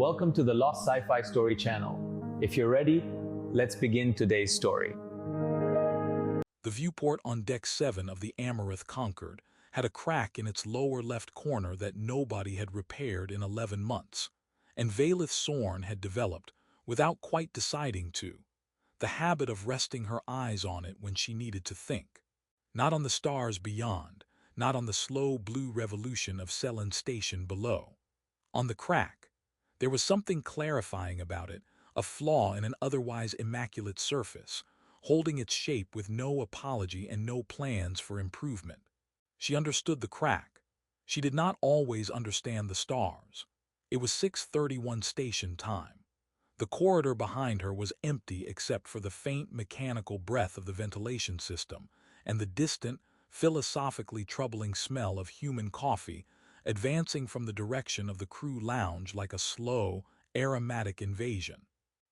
Welcome to the Lost Sci-Fi Story channel. If you're ready, let's begin today's story. The viewport on Deck 7 of the Amaranth Concord had a crack in its lower left corner that nobody had repaired in 11 months, and Vaelith Sorn had developed, without quite deciding to, the habit of resting her eyes on it when she needed to think. Not on the stars beyond, not on the slow blue revolution of Selene Station below. On the crack. There was something clarifying about it, a flaw in an otherwise immaculate surface, holding its shape with no apology and no plans for improvement. She understood the crack. She did not always understand the stars. It was 6:31 station time. The corridor behind her was empty except for the faint mechanical breath of the ventilation system and the distant, philosophically troubling smell of human coffee advancing from the direction of the crew lounge like a slow, aromatic invasion.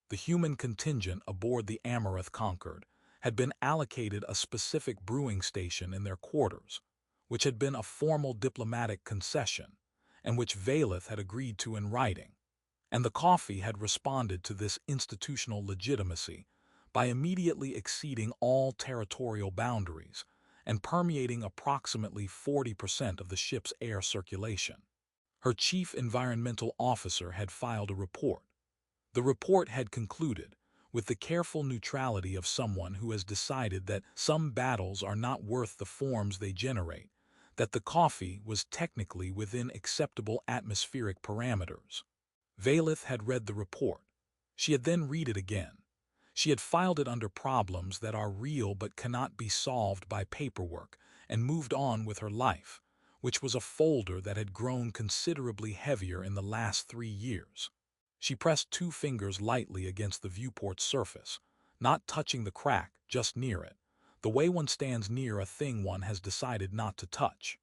The human contingent aboard the Amaranth Concord had been allocated a specific brewing station in their quarters, which had been a formal diplomatic concession, and which Vaelith had agreed to in writing. And the coffee had responded to this institutional legitimacy by immediately exceeding all territorial boundaries and permeating approximately 40% of the ship's air circulation. Her chief environmental officer had filed a report. The report had concluded, with the careful neutrality of someone who has decided that some battles are not worth the forms they generate, that the coffee was technically within acceptable atmospheric parameters. Vaelith had read the report. She had then read it again. She had filed it under problems that are real but cannot be solved by paperwork and moved on with her life, which was a folder that had grown considerably heavier in the last 3 years. She pressed 2 fingers lightly against the viewport's surface, not touching the crack, just near it, the way one stands near a thing one has decided not to touch.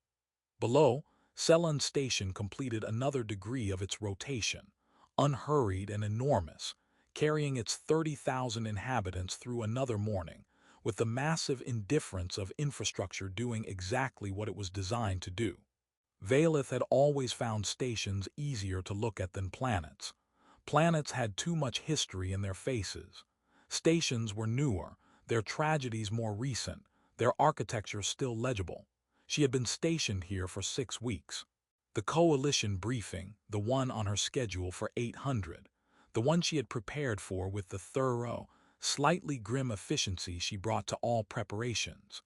Below, Selene Station completed another degree of its rotation, unhurried and enormous, carrying its 30,000 inhabitants through another morning, with the massive indifference of infrastructure doing exactly what it was designed to do. Vaelith had always found stations easier to look at than planets. Planets had too much history in their faces. Stations were newer, their tragedies more recent, their architecture still legible. She had been stationed here for 6 weeks. The coalition briefing, the one on her schedule for 800, the one she had prepared for with the thorough, slightly grim efficiency she brought to all preparations,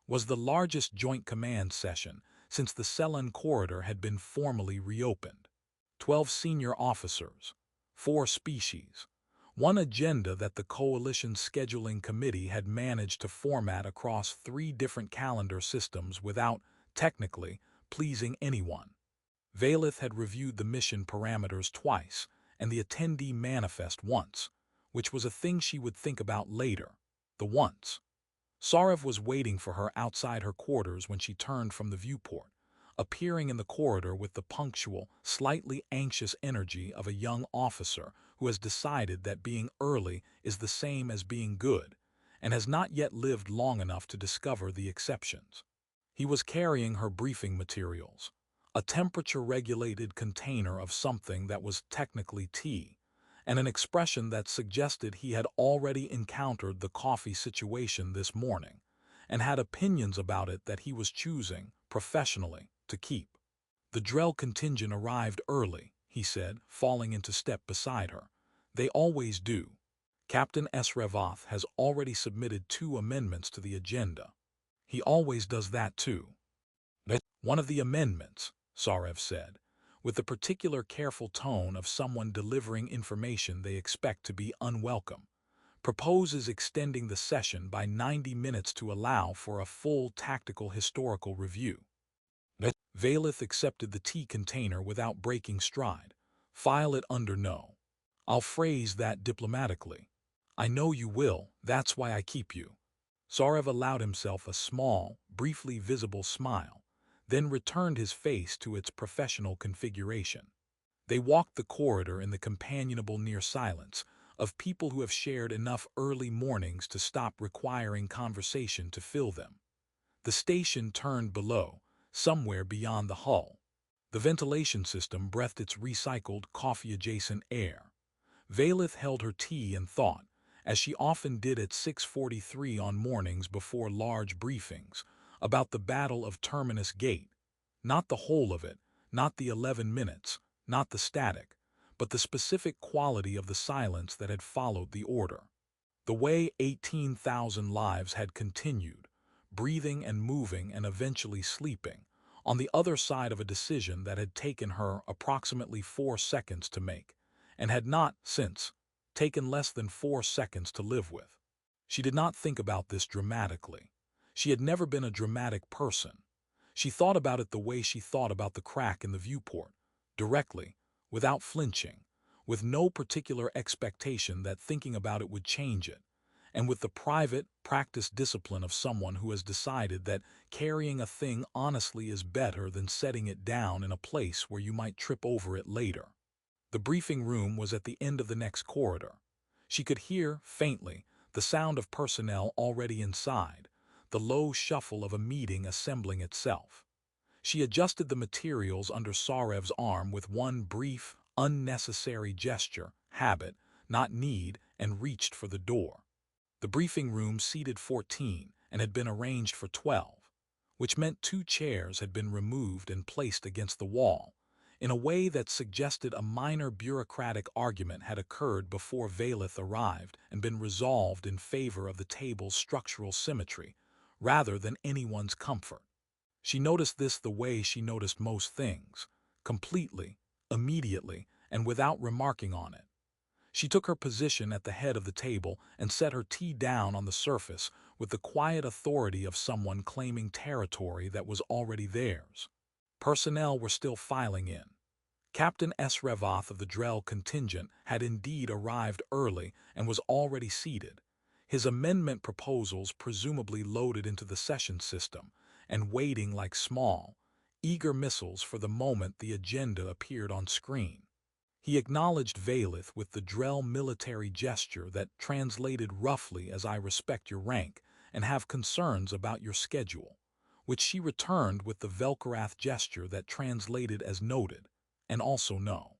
was the largest joint command session since the Selene corridor had been formally reopened. 12 senior officers, 4 species, one agenda that the coalition's scheduling committee had managed to format across 3 different calendar systems without, technically, pleasing anyone. Vaelith had reviewed the mission parameters twice, and the attendee manifest once, which was a thing she would think about later, the once. Sarev was waiting for her outside her quarters when she turned from the viewport, appearing in the corridor with the punctual, slightly anxious energy of a young officer who has decided that being early is the same as being good, and has not yet lived long enough to discover the exceptions. He was carrying her briefing materials, a temperature-regulated container of something that was technically tea, and an expression that suggested he had already encountered the coffee situation this morning, and had opinions about it that he was choosing, professionally, to keep. The Drell contingent arrived early, he said, falling into step beside her. They always do. Captain Esrevoth has already submitted 2 amendments to the agenda. He always does that too. One of the amendments, Sarev said, with the particular careful tone of someone delivering information they expect to be unwelcome, proposes extending the session by 90 minutes to allow for a full tactical historical review. Vaelith accepted the tea container without breaking stride. File it under no. I'll phrase that diplomatically. I know you will, that's why I keep you. Sarev allowed himself a small, briefly visible smile, then returned his face to its professional configuration. They walked the corridor in the companionable near silence of people who have shared enough early mornings to stop requiring conversation to fill them. The station turned below, somewhere beyond the hull. The ventilation system breathed its recycled, coffee-adjacent air. Vaelith held her tea and thought, as she often did at 6:43 on mornings before large briefings, about the Battle of Terminus Gate. Not the whole of it, not the 11 minutes, not the static, but the specific quality of the silence that had followed the order. The way 18,000 lives had continued, breathing and moving and eventually sleeping, on the other side of a decision that had taken her approximately 4 seconds to make, and had not, since, taken less than 4 seconds to live with. She did not think about this dramatically. She had never been a dramatic person. She thought about it the way she thought about the crack in the viewport, directly, without flinching, with no particular expectation that thinking about it would change it, and with the private, practiced discipline of someone who has decided that carrying a thing honestly is better than setting it down in a place where you might trip over it later. The briefing room was at the end of the next corridor. She could hear, faintly, the sound of personnel already inside, the low shuffle of a meeting assembling itself. She adjusted the materials under Sarev's arm with one brief, unnecessary gesture, habit, not need, and reached for the door. The briefing room seated 14 and had been arranged for 12, which meant 2 chairs had been removed and placed against the wall, in a way that suggested a minor bureaucratic argument had occurred before Vaelith arrived and been resolved in favor of the table's structural symmetry, rather than anyone's comfort. She noticed this the way she noticed most things, completely, immediately, and without remarking on it. She took her position at the head of the table and set her tea down on the surface with the quiet authority of someone claiming territory that was already theirs. Personnel were still filing in. Captain Esrevoth of the Drell contingent had indeed arrived early and was already seated, his amendment proposals presumably loaded into the session system and waiting like small, eager missiles for the moment the agenda appeared on screen. He acknowledged Vaelith with the Drell military gesture that translated roughly as "I respect your rank and have concerns about your schedule," which she returned with the Velkorath gesture that translated as "noted," and also "no."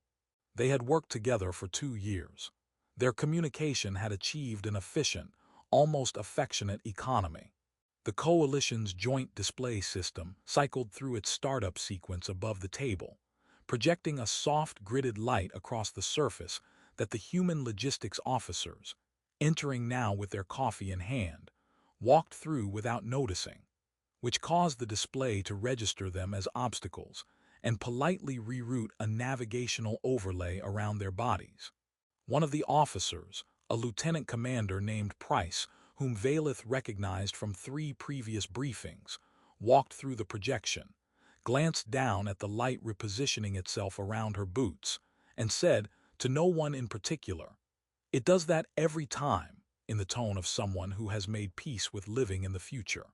They had worked together for 2 years. Their communication had achieved an efficient, almost affectionate economy. The Coalition's joint display system cycled through its startup sequence above the table, projecting a soft, gridded light across the surface that the human logistics officers, entering now with their coffee in hand, walked through without noticing, which caused the display to register them as obstacles and politely reroute a navigational overlay around their bodies. One of the officers, a lieutenant commander named Price, whom Vaelith recognized from 3 previous briefings, walked through the projection, glanced down at the light repositioning itself around her boots, and said, to no one in particular, "It does that every time," in the tone of someone who has made peace with living in the future.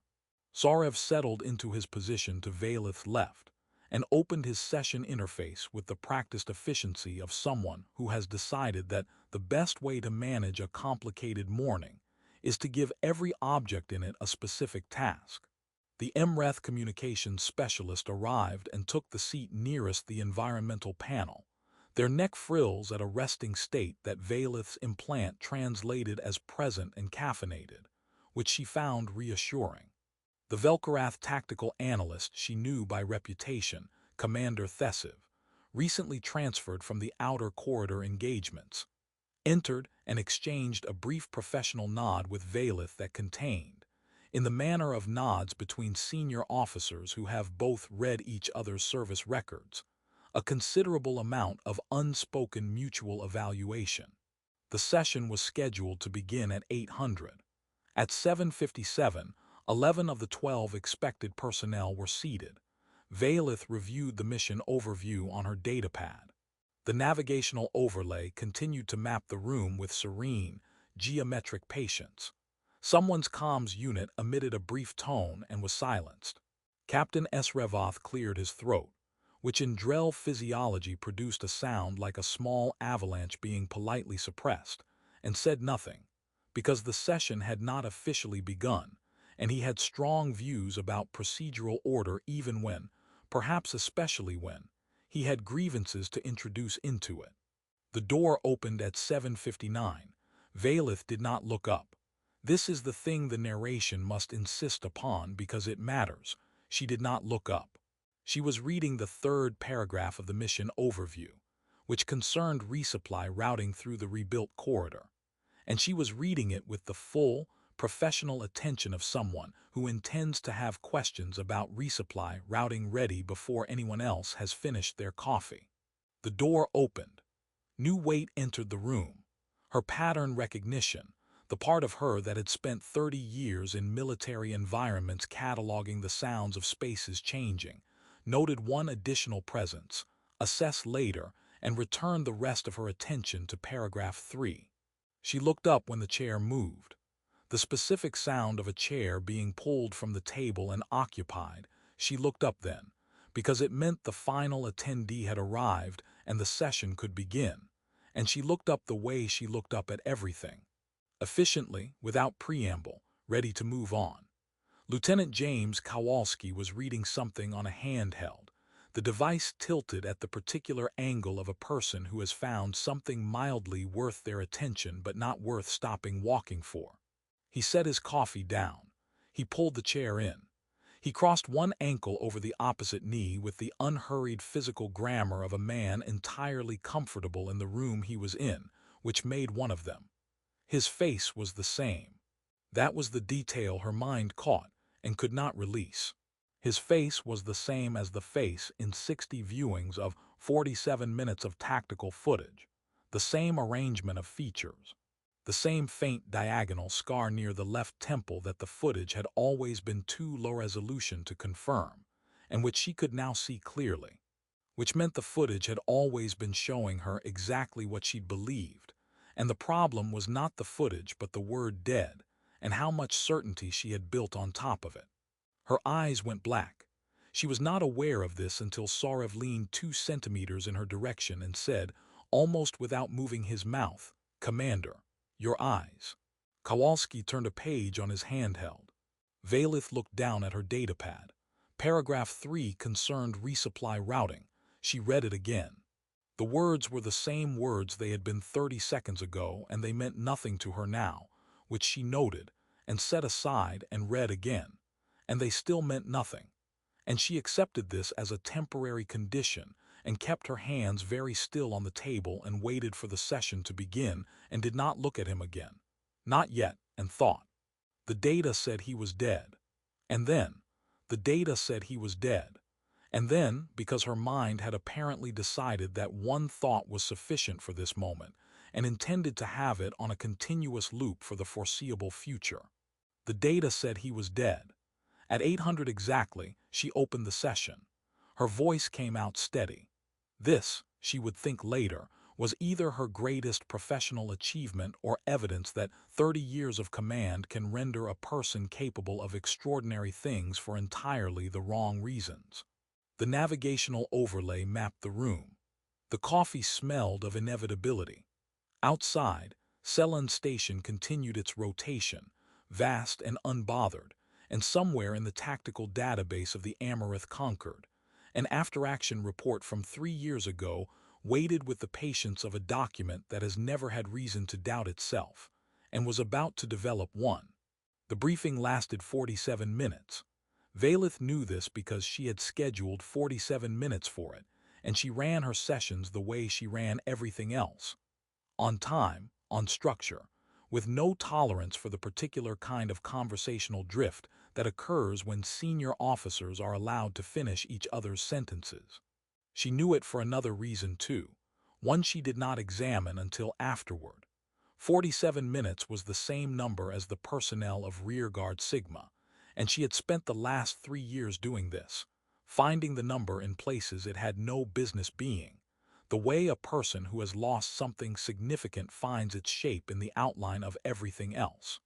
Sarev settled into his position to Vaelith's left and opened his session interface with the practiced efficiency of someone who has decided that the best way to manage a complicated morning is to give every object in it a specific task. The MRETH communications specialist arrived and took the seat nearest the environmental panel, their neck frills at a resting state that Vaelith's implant translated as present and caffeinated, which she found reassuring. The Velkorath tactical analyst she knew by reputation, Commander Thesiv, recently transferred from the outer corridor engagements, entered and exchanged a brief professional nod with Vaelith that contained, in the manner of nods between senior officers who have both read each other's service records, a considerable amount of unspoken mutual evaluation. The session was scheduled to begin at 800. At 7:57, 11 of the 12 expected personnel were seated. Vaelith reviewed the mission overview on her datapad. The navigational overlay continued to map the room with serene, geometric patience. Someone's comms unit emitted a brief tone and was silenced. Captain Esrevoth cleared his throat, which in Drell physiology produced a sound like a small avalanche being politely suppressed, and said nothing, because the session had not officially begun, and he had strong views about procedural order even when, perhaps especially when, He had grievances to introduce into it. The door opened at 7:59. Vaelith did not look up. This is the thing the narration must insist upon because it matters. She did not look up. She was reading the third paragraph of the mission overview, which concerned resupply routing through the rebuilt corridor. And she was reading it with the full, professional attention of someone who intends to have questions about resupply routing ready before anyone else has finished their coffee. The door opened. New weight entered the room. Her pattern recognition, the part of her that had spent 30 years in military environments cataloging the sounds of spaces changing, noted one additional presence, assessed later, and returned the rest of her attention to paragraph 3. She looked up when the chair moved. The specific sound of a chair being pulled from the table and occupied, she looked up then, because it meant the final attendee had arrived and the session could begin, and she looked up the way she looked up at everything. Efficiently, without preamble, ready to move on. Lieutenant James Kowalski was reading something on a handheld, the device tilted at the particular angle of a person who has found something mildly worth their attention but not worth stopping walking for. He set his coffee down. He pulled the chair in. He crossed one ankle over the opposite knee with the unhurried physical grammar of a man entirely comfortable in the room he was in, which made one of them. His face was the same. That was the detail her mind caught and could not release. His face was the same as the face in 60 viewings of 47 minutes of tactical footage, the same arrangement of features, the same faint diagonal scar near the left temple that the footage had always been too low resolution to confirm, and which she could now see clearly, which meant the footage had always been showing her exactly what she'd believed, and the problem was not the footage but the word dead, and how much certainty she had built on top of it. Her eyes went black. She was not aware of this until Sarev leaned 2 centimeters in her direction and said, almost without moving his mouth, "Commander, your eyes." Kowalski turned a page on his handheld. Vaelith looked down at her datapad. Paragraph 3 concerned resupply routing. She read it again. The words were the same words they had been 30 seconds ago, and they meant nothing to her now, which she noted and set aside and read again. And they still meant nothing, and she accepted this as a temporary condition and kept her hands very still on the table and waited for the session to begin and did not look at him again. Not yet, and thought. The data said he was dead. And then, the data said he was dead. And then, because her mind had apparently decided that one thought was sufficient for this moment and intended to have it on a continuous loop for the foreseeable future. The data said he was dead. At 800 exactly, she opened the session. Her voice came out steady. This, she would think later, was either her greatest professional achievement or evidence that 30 years of command can render a person capable of extraordinary things for entirely the wrong reasons. The navigational overlay mapped the room. The coffee smelled of inevitability. Outside, Selon Station continued its rotation, vast and unbothered, and somewhere in the tactical database of the Amaranth Concord, an after-action report from 3 years ago waited with the patience of a document that has never had reason to doubt itself, and was about to develop one. The briefing lasted 47 minutes. Vaelith knew this because she had scheduled 47 minutes for it, and she ran her sessions the way she ran everything else. On time, on structure, with no tolerance for the particular kind of conversational drift that occurs when senior officers are allowed to finish each other's sentences. She knew it for another reason too, one she did not examine until afterward. 47 minutes was the same number as the personnel of Rearguard Sigma, and she had spent the last 3 years doing this, finding the number in places it had no business being, the way a person who has lost something significant finds its shape in the outline of everything else.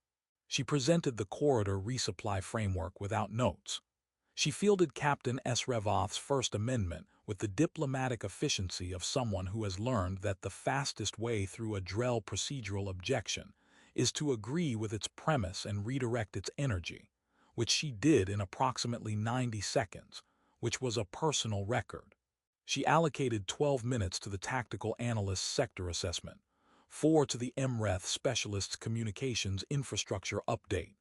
She presented the corridor resupply framework without notes. She fielded Captain Srevoth's First Amendment with the diplomatic efficiency of someone who has learned that the fastest way through a Drell procedural objection is to agree with its premise and redirect its energy, which she did in approximately 90 seconds, which was a personal record. She allocated 12 minutes to the tactical analyst's sector assessment, 4 to the MRETH specialist's communications infrastructure update,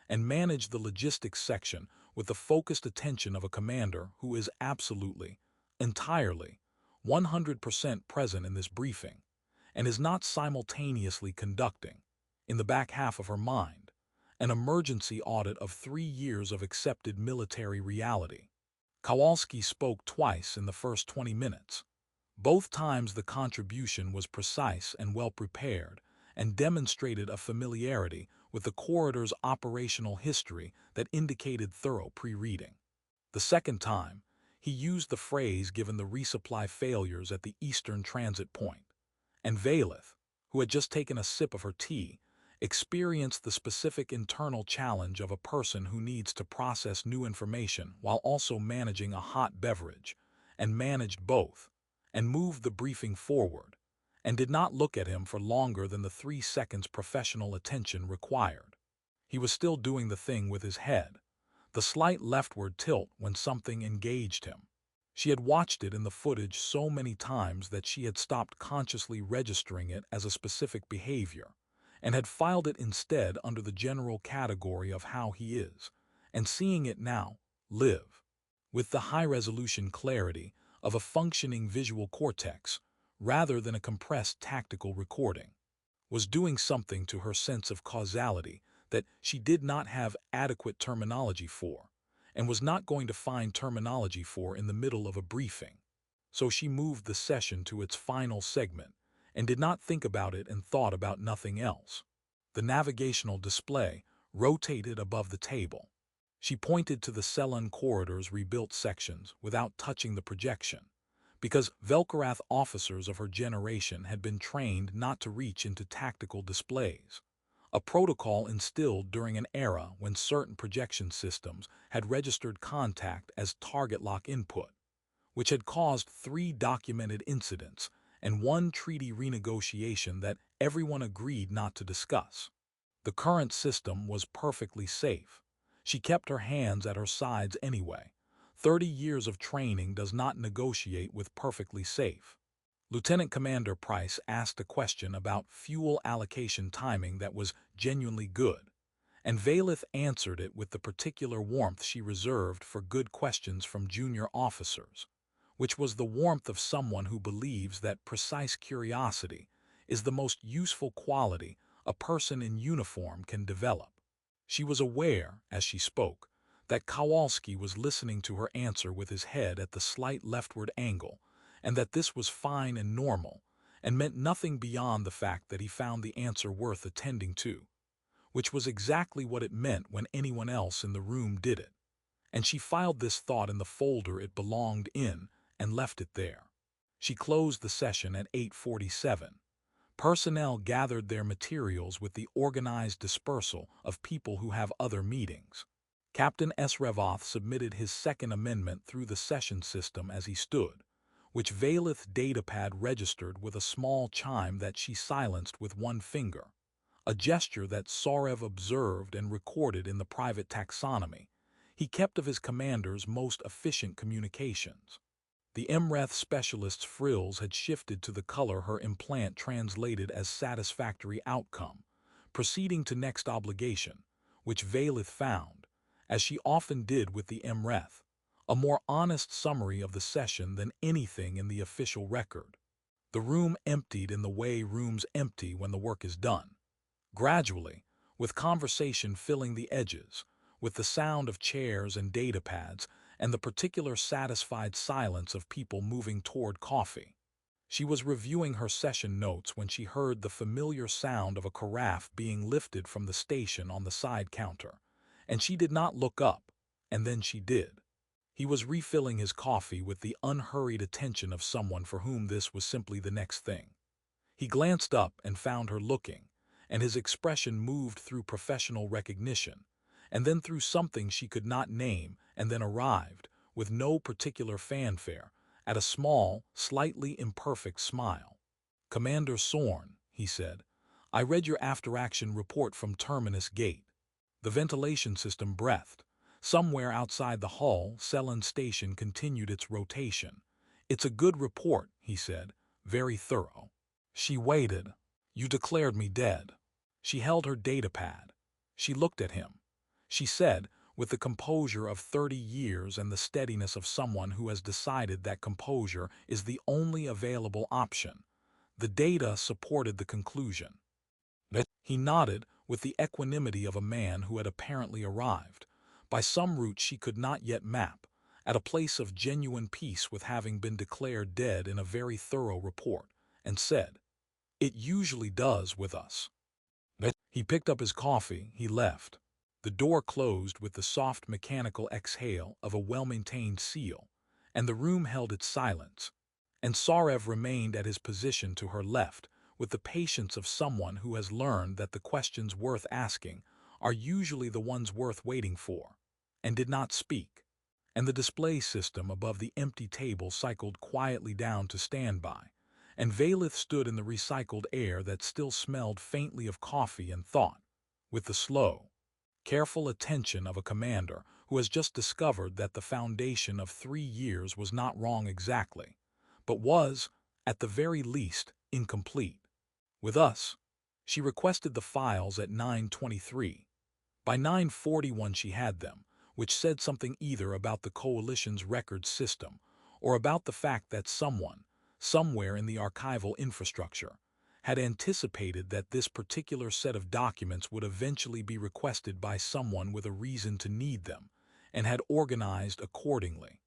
and managed the logistics section with the focused attention of a commander who is absolutely, entirely, 100% present in this briefing, and is not simultaneously conducting, in the back half of her mind, an emergency audit of 3 years of accepted military reality. Kowalski spoke twice in the first 20 minutes. Both times the contribution was precise and well-prepared, and demonstrated a familiarity with the corridor's operational history that indicated thorough pre-reading. The second time, he used the phrase given the resupply failures at the Eastern Transit Point, and Vaelith, who had just taken a sip of her tea, experienced the specific internal challenge of a person who needs to process new information while also managing a hot beverage, and managed both, and moved the briefing forward, and did not look at him for longer than the 3 seconds professional attention required. He was still doing the thing with his head, the slight leftward tilt when something engaged him. She had watched it in the footage so many times that she had stopped consciously registering it as a specific behavior, and had filed it instead under the general category of how he is, and seeing it now, live, with the high-resolution clarity of a functioning visual cortex, rather than a compressed tactical recording, was doing something to her sense of causality that she did not have adequate terminology for, and was not going to find terminology for in the middle of a briefing. So she moved the session to its final segment, and did not think about it and thought about nothing else. The navigational display rotated above the table. She pointed to the Selon corridor's rebuilt sections without touching the projection, because Velkarath officers of her generation had been trained not to reach into tactical displays, a protocol instilled during an era when certain projection systems had registered contact as target lock input, which had caused 3 documented incidents and 1 treaty renegotiation that everyone agreed not to discuss. The current system was perfectly safe. She kept her hands at her sides anyway. 30 years of training does not negotiate with perfectly safe. Lieutenant Commander Price asked a question about fuel allocation timing that was genuinely good, and Vaelith answered it with the particular warmth she reserved for good questions from junior officers, which was the warmth of someone who believes that precise curiosity is the most useful quality a person in uniform can develop. She was aware, as she spoke, that Kowalski was listening to her answer with his head at the slight leftward angle, and that this was fine and normal, and meant nothing beyond the fact that he found the answer worth attending to, which was exactly what it meant when anyone else in the room did it. And she filed this thought in the folder it belonged in, and left it there. She closed the session at 8:47. Personnel gathered their materials with the organized dispersal of people who have other meetings. Captain Srevoth submitted his second amendment through the session system as he stood, which Vaelith datapad registered with a small chime that she silenced with 1 finger, a gesture that Sorev observed and recorded in the private taxonomy he kept of his commander's most efficient communications. The MRETH specialist's frills had shifted to the color her implant translated as satisfactory outcome, proceeding to next obligation, which Vaelith found, as she often did with the MRETH, a more honest summary of the session than anything in the official record. The room emptied in the way rooms empty when the work is done. Gradually, with conversation filling the edges, with the sound of chairs and datapads, and the particular satisfied silence of people moving toward coffee. She was reviewing her session notes when she heard the familiar sound of a carafe being lifted from the station on the side counter, and she did not look up, and then she did. He was refilling his coffee with the unhurried attention of someone for whom this was simply the next thing. He glanced up and found her looking, and his expression moved through professional recognition, and then through something she could not name, and then arrived, with no particular fanfare, at a small, slightly imperfect smile. "Commander Sorn," he said, "I read your after-action report from Terminus Gate." The ventilation system breathed. Somewhere outside the hull, Selon Station continued its rotation, "It's a good report," he said, "very thorough." She waited. "You declared me dead." She held her datapad. She looked at him. She said, with the composure of 30 years and the steadiness of someone who has decided that composure is the only available option, "The data supported the conclusion." He nodded with the equanimity of a man who had apparently arrived, by some route she could not yet map, at a place of genuine peace with having been declared dead in a very thorough report, and said, "It usually does with us." He picked up his coffee, he left. The door closed with the soft mechanical exhale of a well-maintained seal, and the room held its silence. And Sarev remained at his position to her left, with the patience of someone who has learned that the questions worth asking are usually the ones worth waiting for, and did not speak. And the display system above the empty table cycled quietly down to standby, and Vaelith stood in the recycled air that still smelled faintly of coffee and thought, with the slow, careful attention of a commander who has just discovered that the foundation of 3 years was not wrong exactly, but was, at the very least, incomplete. With us, she requested the files at 9:23. By 9:41 she had them, which said something either about the Coalition's record system or about the fact that someone, somewhere in the archival infrastructure, had anticipated that this particular set of documents would eventually be requested by someone with a reason to need them, and had organized accordingly.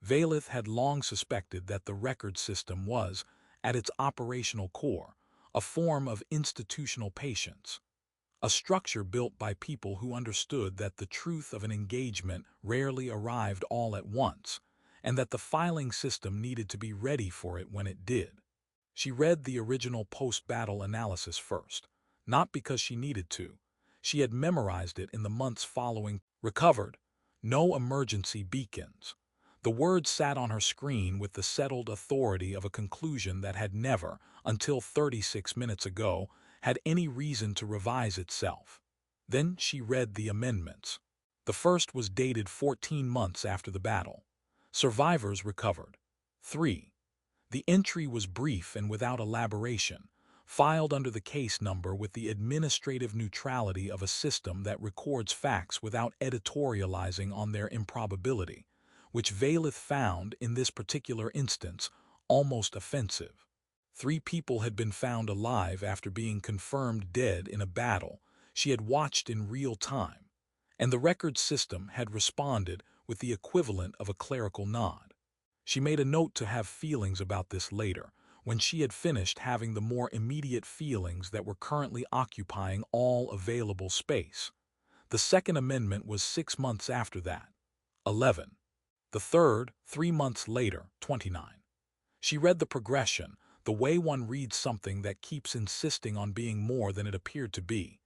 Vaelith had long suspected that the record system was, at its operational core, a form of institutional patience, a structure built by people who understood that the truth of an engagement rarely arrived all at once, and that the filing system needed to be ready for it when it did. She read the original post-battle analysis first, not because she needed to. She had memorized it in the months following. Recovered. No emergency beacons. The words sat on her screen with the settled authority of a conclusion that had never, until 36 minutes ago, had any reason to revise itself. Then she read the amendments. The first was dated 14 months after the battle. Survivors recovered. 3. The entry was brief and without elaboration, filed under the case number with the administrative neutrality of a system that records facts without editorializing on their improbability, which Vaelith found, in this particular instance, almost offensive. 3 people had been found alive after being confirmed dead in a battle she had watched in real time, and the record system had responded with the equivalent of a clerical nod. She made a note to have feelings about this later, when she had finished having the more immediate feelings that were currently occupying all available space. The Second Amendment was 6 months after that. 11. The third, 3 months later, 29. She read the progression, the way one reads something that keeps insisting on being more than it appeared to be,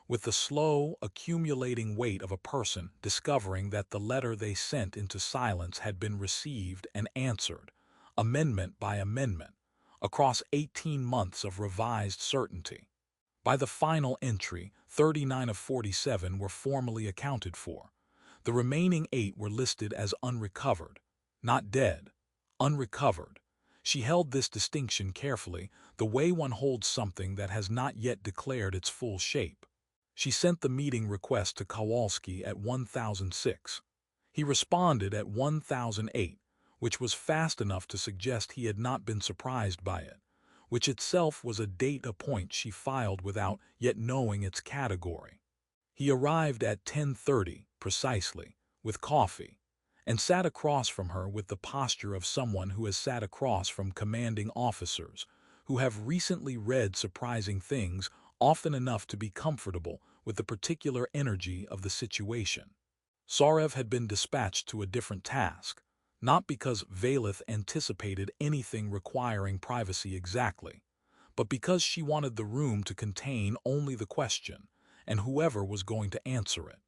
with the slow, accumulating weight of a person discovering that the letter they sent into silence had been received and answered, amendment by amendment, across 18 months of revised certainty. By the final entry, 39 of 47 were formally accounted for. The remaining 8 were listed as unrecovered, not dead, unrecovered. She held this distinction carefully, the way one holds something that has not yet declared its full shape. She sent the meeting request to Kowalski at 1006. He responded at 1008, which was fast enough to suggest he had not been surprised by it, which itself was a data point she filed without yet knowing its category. He arrived at 10:30, precisely, with coffee, and sat across from her with the posture of someone who has sat across from commanding officers, who have recently read surprising things often enough to be comfortable with the particular energy of the situation. Sarev had been dispatched to a different task, not because Vaelith anticipated anything requiring privacy exactly, but because she wanted the room to contain only the question, and whoever was going to answer it.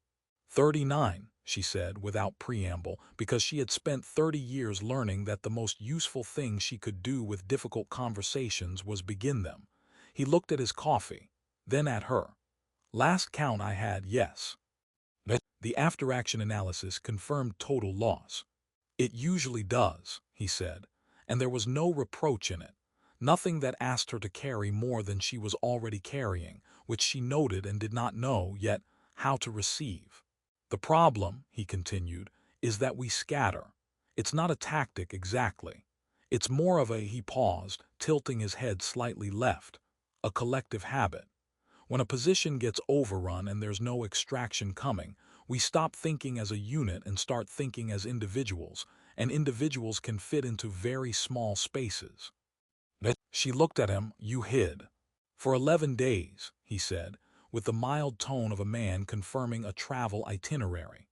39, she said, without preamble, because she had spent 30 years learning that the most useful thing she could do with difficult conversations was begin them. He looked at his coffee, then at her. Last count I had, yes. The after-action analysis confirmed total loss. It usually does, he said, and there was no reproach in it. Nothing that asked her to carry more than she was already carrying, which she noted and did not know, yet, how to receive. The problem, he continued, is that we scatter. It's not a tactic exactly. It's more of a, he paused, tilting his head slightly left, a collective habit. When a position gets overrun and there's no extraction coming, we stop thinking as a unit and start thinking as individuals, and individuals can fit into very small spaces. She looked at him. You hid. For 11 days, he said, with the mild tone of a man confirming a travel itinerary.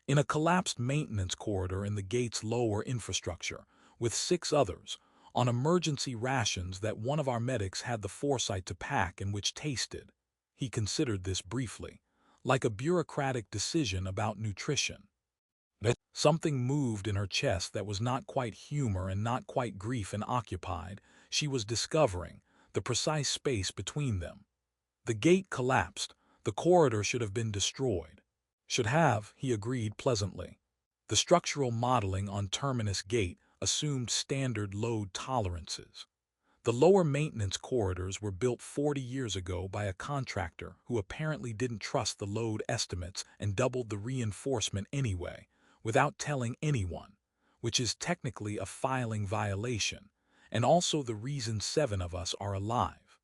In a collapsed maintenance corridor in the gate's lower infrastructure, with 6 others, on emergency rations that one of our medics had the foresight to pack and which tasted, he considered this briefly, like a bureaucratic decision about nutrition. Something moved in her chest that was not quite humor and not quite grief, and occupied, she was discovering, the precise space between them. The gate collapsed. The corridor should have been destroyed. Should have, he agreed pleasantly. The structural modeling on Terminus Gate assumed standard load tolerances. The lower maintenance corridors were built 40 years ago by a contractor who apparently didn't trust the load estimates and doubled the reinforcement anyway, without telling anyone, which is technically a filing violation, and also the reason 7 of us are alive.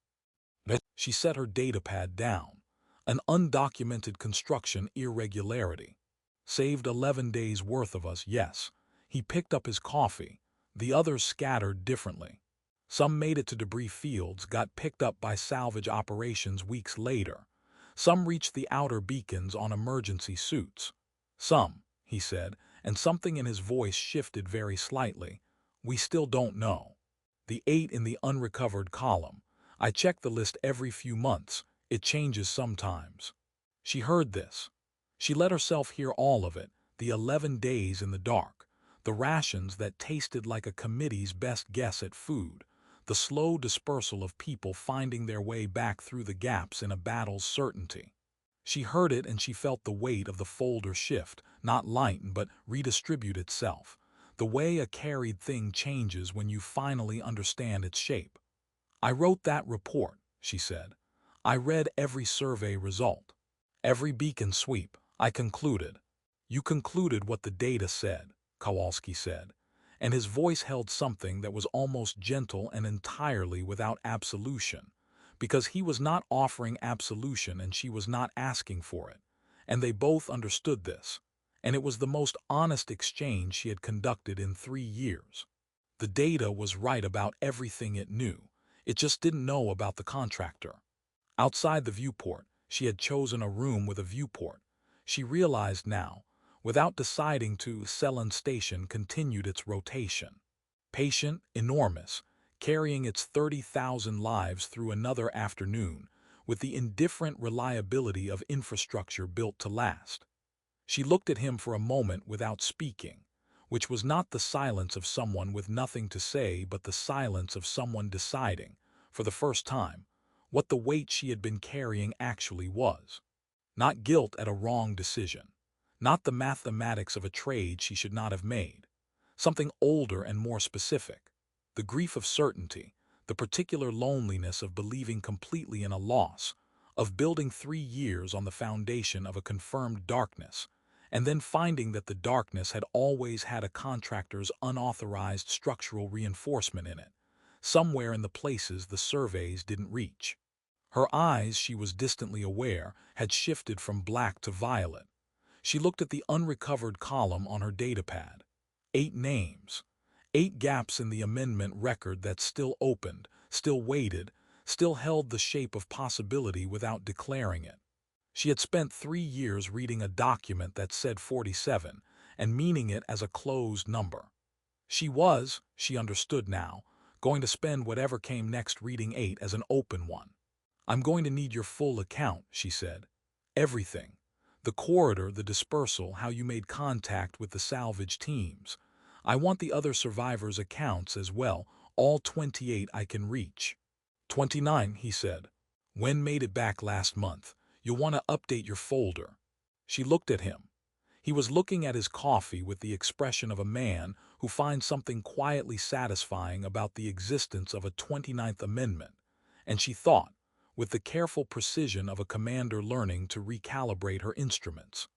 She set her datapad down. An undocumented construction irregularity. Saved 11 days worth of us, yes. He picked up his coffee. The others scattered differently. Some made it to debris fields, got picked up by salvage operations weeks later. Some reached the outer beacons on emergency suits. Some, he said, and something in his voice shifted very slightly, we still don't know. The 8 in the unrecovered column. I check the list every few months. It changes sometimes. She heard this. She let herself hear all of it, the 11 days in the dark, the rations that tasted like a committee's best guess at food, the slow dispersal of people finding their way back through the gaps in a battle's certainty. She heard it and she felt the weight of the folder shift, not lighten but redistribute itself, the way a carried thing changes when you finally understand its shape. I wrote that report, she said. I read every survey result. Every beacon sweep, I concluded. You concluded what the data said, Kowalski said, and his voice held something that was almost gentle and entirely without absolution, because he was not offering absolution and she was not asking for it, and they both understood this, and it was the most honest exchange she had conducted in 3 years. The data was right about everything it knew. It just didn't know about the contractor. Outside the viewport, she had chosen a room with a viewport. She realized now, without deciding to, Selene Station continued its rotation. Patient, enormous, carrying its 30,000 lives through another afternoon, with the indifferent reliability of infrastructure built to last. She looked at him for a moment without speaking, which was not the silence of someone with nothing to say but the silence of someone deciding, for the first time, what the weight she had been carrying actually was. Not guilt at a wrong decision. Not the mathematics of a trade she should not have made. Something older and more specific. The grief of certainty, the particular loneliness of believing completely in a loss, of building 3 years on the foundation of a confirmed darkness, and then finding that the darkness had always had a contractor's unauthorized structural reinforcement in it, somewhere in the places the surveys didn't reach. Her eyes, she was distantly aware, had shifted from black to violet. She looked at the unrecovered column on her datapad. 8 names. 8 gaps in the amendment record that still opened, still waited, still held the shape of possibility without declaring it. She had spent 3 years reading a document that said 47 and meaning it as a closed number. She was, she understood now, going to spend whatever came next reading 8 as an open one. I'm going to need your full account, she said. Everything. The corridor, the dispersal, how you made contact with the salvage teams. I want the other survivors' accounts as well, all 28 I can reach. 29, he said. Wen made it back last month. You'll want to update your folder. She looked at him. He was looking at his coffee with the expression of a man who finds something quietly satisfying about the existence of a 29th Amendment, and she thought, with the careful precision of a commander learning to recalibrate her instruments.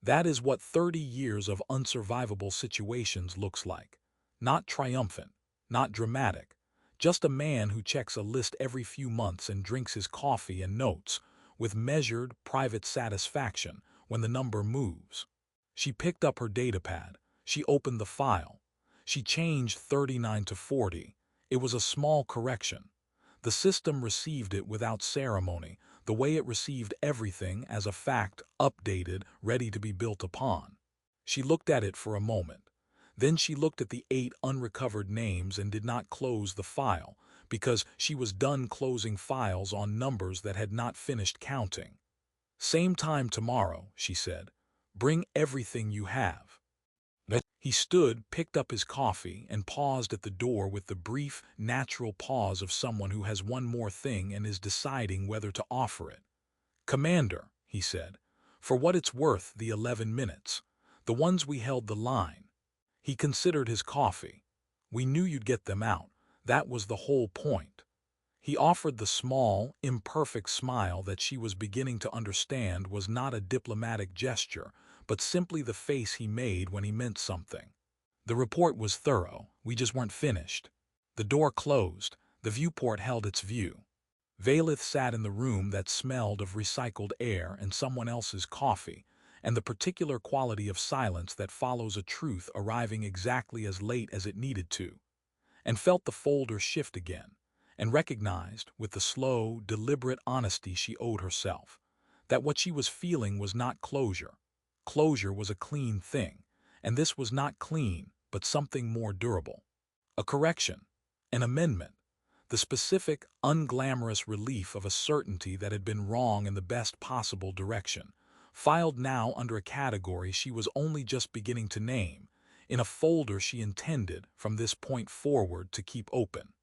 That is what 30 years of unsurvivable situations looks like. Not triumphant, not dramatic, just a man who checks a list every few months and drinks his coffee and notes, with measured, private satisfaction when the number moves. She picked up her datapad. She opened the file. She changed 39 to 40. It was a small correction. The system received it without ceremony, the way it received everything as a fact, updated, ready to be built upon. She looked at it for a moment. Then she looked at the 8 unrecovered names and did not close the file, because she was done closing files on numbers that had not finished counting. "Same time tomorrow," she said. "Bring everything you have." He stood, picked up his coffee, and paused at the door with the brief, natural pause of someone who has one more thing and is deciding whether to offer it. "Commander," he said, "for what it's worth, the 11 minutes. The ones we held the line." He considered his coffee. "We knew you'd get them out. That was the whole point." He offered the small, imperfect smile that she was beginning to understand was not a diplomatic gesture, but simply the face he made when he meant something. "The report was thorough. We just weren't finished." The door closed. The viewport held its view. Vaelith sat in the room that smelled of recycled air and someone else's coffee, and the particular quality of silence that follows a truth arriving exactly as late as it needed to, and felt the folder shift again, and recognized, with the slow, deliberate honesty she owed herself, that what she was feeling was not closure. Closure was a clean thing, and this was not clean, but something more durable. A correction, an amendment, the specific, unglamorous relief of a certainty that had been wrong in the best possible direction, filed now under a category she was only just beginning to name, in a folder she intended, from this point forward, to keep open.